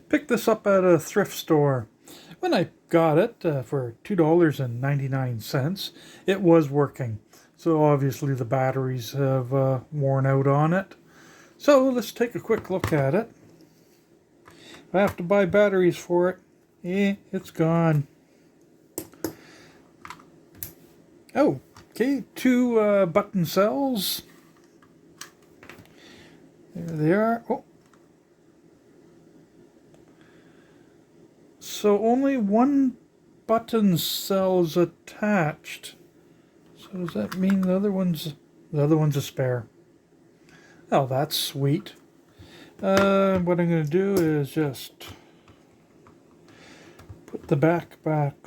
Picked this up at a thrift store. When I got it for $2.99, it was working. So obviously the batteries have worn out on it. So let's take a quick look at it. If I have to buy batteries for it, it's gone. Oh, okay, two button cells. There they are. Oh. So only one button cell is attached. So does that mean the other one's a spare? Oh, that's sweet. What I'm going to do is just put the back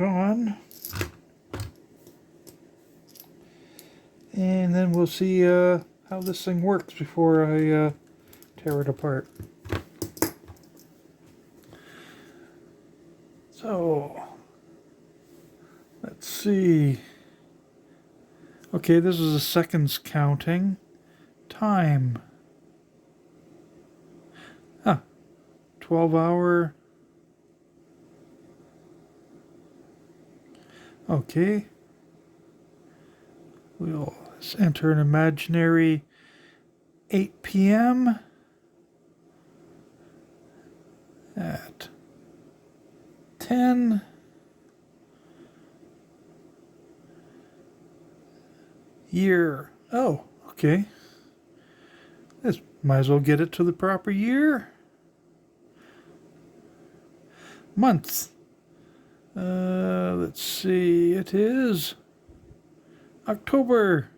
on. And then we'll see how this thing works before I tear it apart. So, let's see. Okay, this is a seconds counting. Time. 12-hour. Okay. We'll enter an imaginary 8 p.m. at 10. Year. Oh, okay. This might as well get it to the proper year. Month. Let's see. It is October.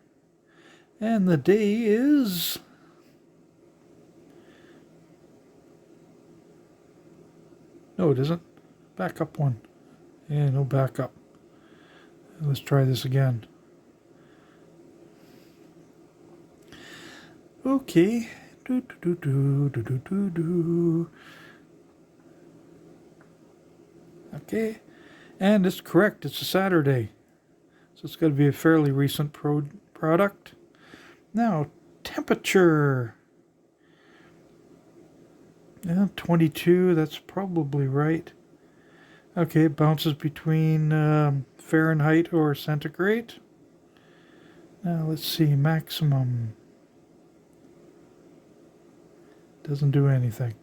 And the day is no, it isn't. Backup one. Yeah, no backup. Let's try this again. Okay. Okay. And it's correct. It's a Saturday. So it's got to be a fairly recent product. Now, temperature. Yeah, 22. That's probably right. Okay, it bounces between Fahrenheit or centigrade. Now, let's see. Maximum. Doesn't do anything.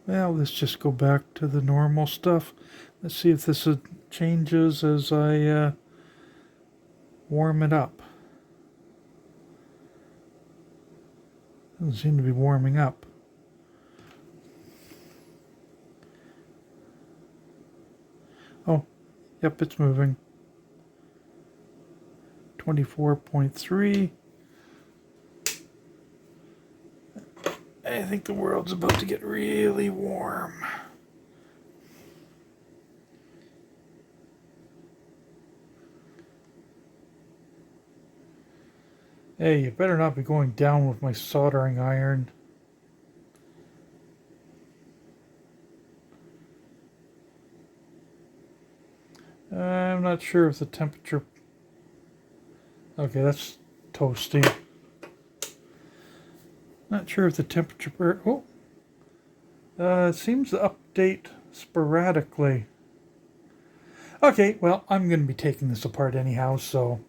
Well, let's just go back to the normal stuff. Let's see if this changes as I warm it up. Doesn't seem to be warming up. Oh, yep, it's moving. 24.3. I think the world's about to get really warm. Hey, you better not be going down with my soldering iron. I'm not sure if the temperature... Okay, that's toasty. Not sure if the temperature... Oh! It seems to update sporadically. Okay, well, I'm going to be taking this apart anyhow, so...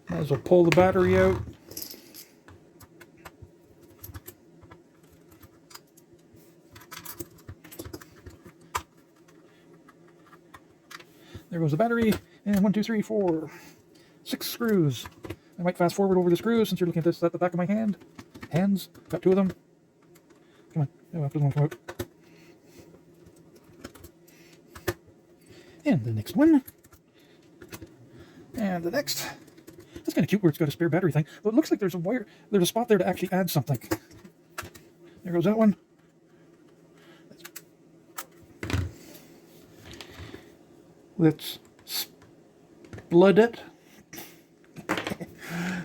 Might as well pull the battery out. There goes the battery, and 1, 2, 3, 4, 6 screws. I might fast forward over the screws since you're looking at this at the back of my hand. Hands, got 2 of them. Come on, oh, that doesn't want to come out. And the next one. And the next. That's kind of cute where it's got a spare battery thing. But it looks like there's a spot there to actually add something. There goes that one. Let's split it.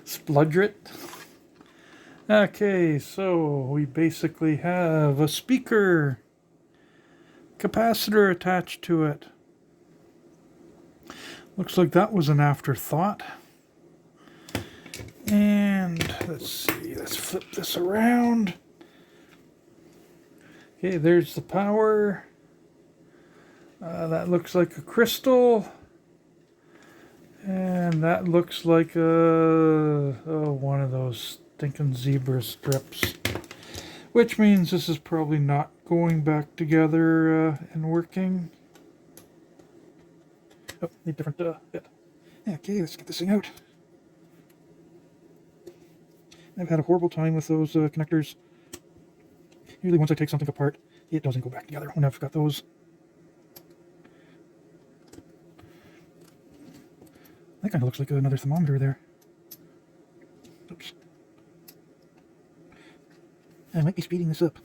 Spludge it. Okay, so we basically have a speaker, capacitor attached to it. Looks like that was an afterthought. And let's see, let's flip this around. Okay, there's the power. That looks like a crystal. And that looks like one of those stinking zebra strips. Which means this is probably not going back together and working. Oh, need a different bit. Okay, let's get this thing out. I've had a horrible time with those connectors. Usually once I take something apart, it doesn't go back together when I've got those. That kind of looks like another thermometer there. Oops. I might be speeding this up.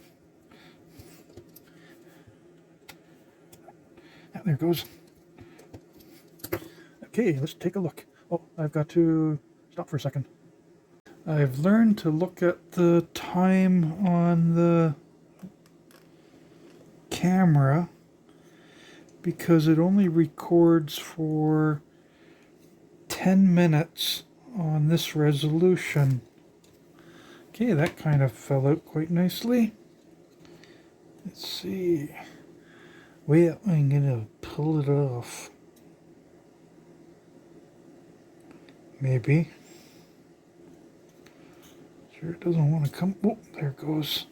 Ah, there it goes. Okay, let's take a look. Oh, I've got to stop for a second. I've learned to look at the time on the camera because it only records for 10 minutes on this resolution. Okay, that kind of fell out quite nicely. Let's see. Well, I'm gonna pull it off. Maybe. Sure it doesn't want to come. Oh, there it goes.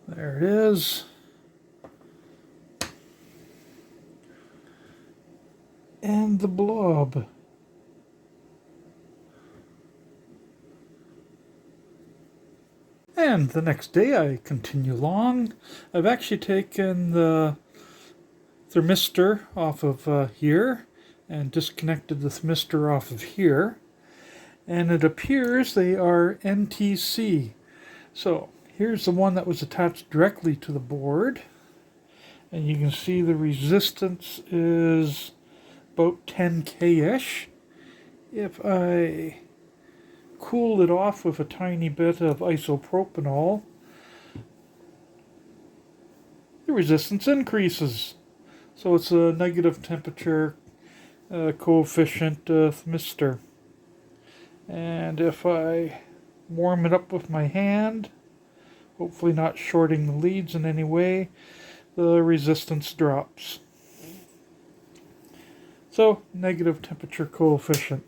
There it is. And the blob. And the next day I continue along. I've actually taken the thermistor off of here and disconnected the thermistor off of here. And it appears they are NTC. So here's the one that was attached directly to the board. And you can see the resistance is about 10K-ish. If I cool it off with a tiny bit of isopropanol, the resistance increases. So it's a negative temperature coefficient thermistor. And if I warm it up with my hand, hopefully not shorting the leads in any way, the resistance drops. So, negative temperature coefficient.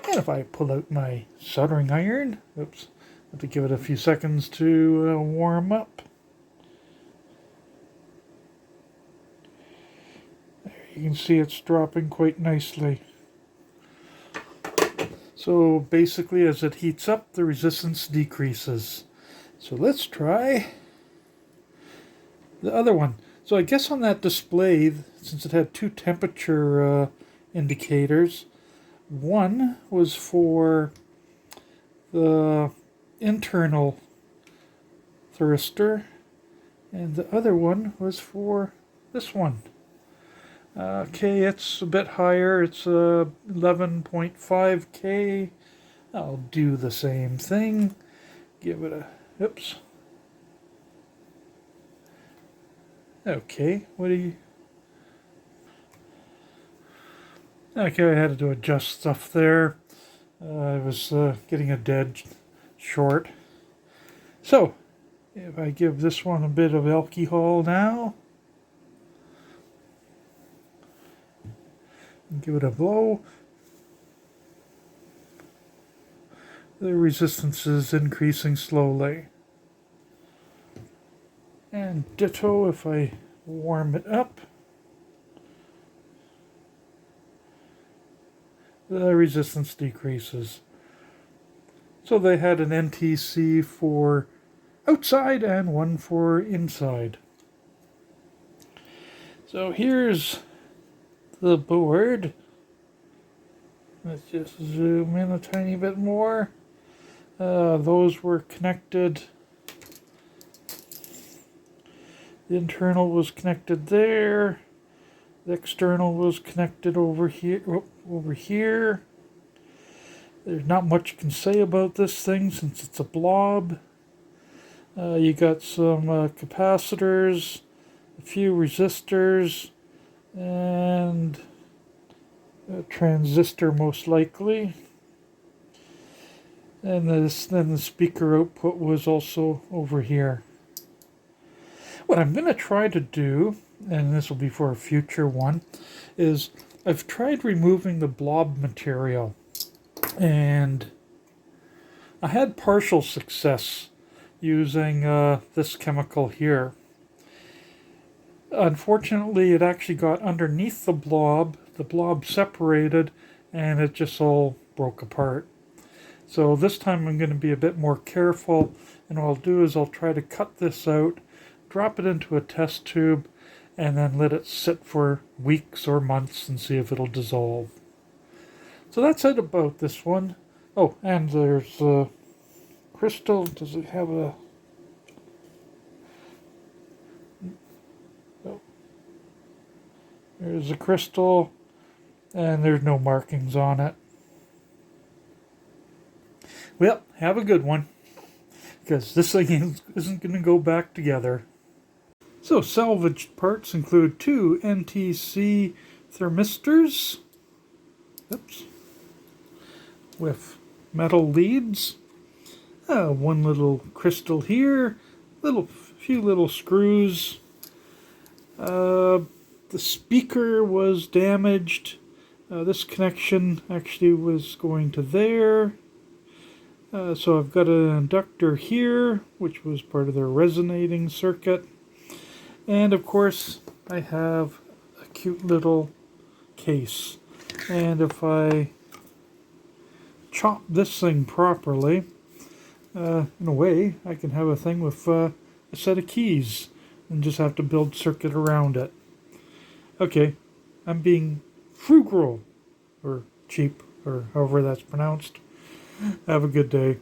And if I pull out my soldering iron, oops, I have to give it a few seconds to warm up. There, you can see it's dropping quite nicely. So basically as it heats up, the resistance decreases. So let's try the other one. So I guess on that display, since it had two temperature indicators, one was for the internal thyristor and the other one was for this one. Okay, it's a bit higher. It's 11.5K. I'll do the same thing. Give it a... Oops. Okay, what do you... Okay, I had to adjust stuff there. I was getting a dead short. So, if I give this one a bit of alcohol now, give it a blow, the resistance is increasing slowly. And ditto if I warm it up, the resistance decreases. So they had an NTC for outside and one for inside. So here's the board. Let's just zoom in a tiny bit more. Those were connected. The internal was connected there. The external was connected over here. Over here. There's not much you can say about this thing since it's a blob. You got some capacitors, a few resistors, and A transistor most likely. And then the speaker output was also over here. What I'm going to try to do, and this will be for a future one, is I've tried removing the blob material. And I had partial success using this chemical here. Unfortunately, it actually got underneath the blob separated, and it just all broke apart. So this time I'm going to be a bit more careful, and what I'll do is I'll try to cut this out, drop it into a test tube, and then let it sit for weeks or months and see if it'll dissolve. So that's it about this one. Oh, and there's a crystal. Does it have a... Oh. There's a crystal, and there's no markings on it. Well, have a good one, because this thing isn't going to go back together. So salvaged parts include 2 NTC thermistors, with metal leads, one little crystal here, few little screws. The speaker was damaged. This connection actually was going to there. So I've got an inductor here, which was part of their resonating circuit. And of course, I have a cute little case. And if I chop this thing properly, in a way, I can have a thing with a set of keys and just have to build circuit around it. Okay, I'm being frugal, or cheap, or however that's pronounced. Have a good day.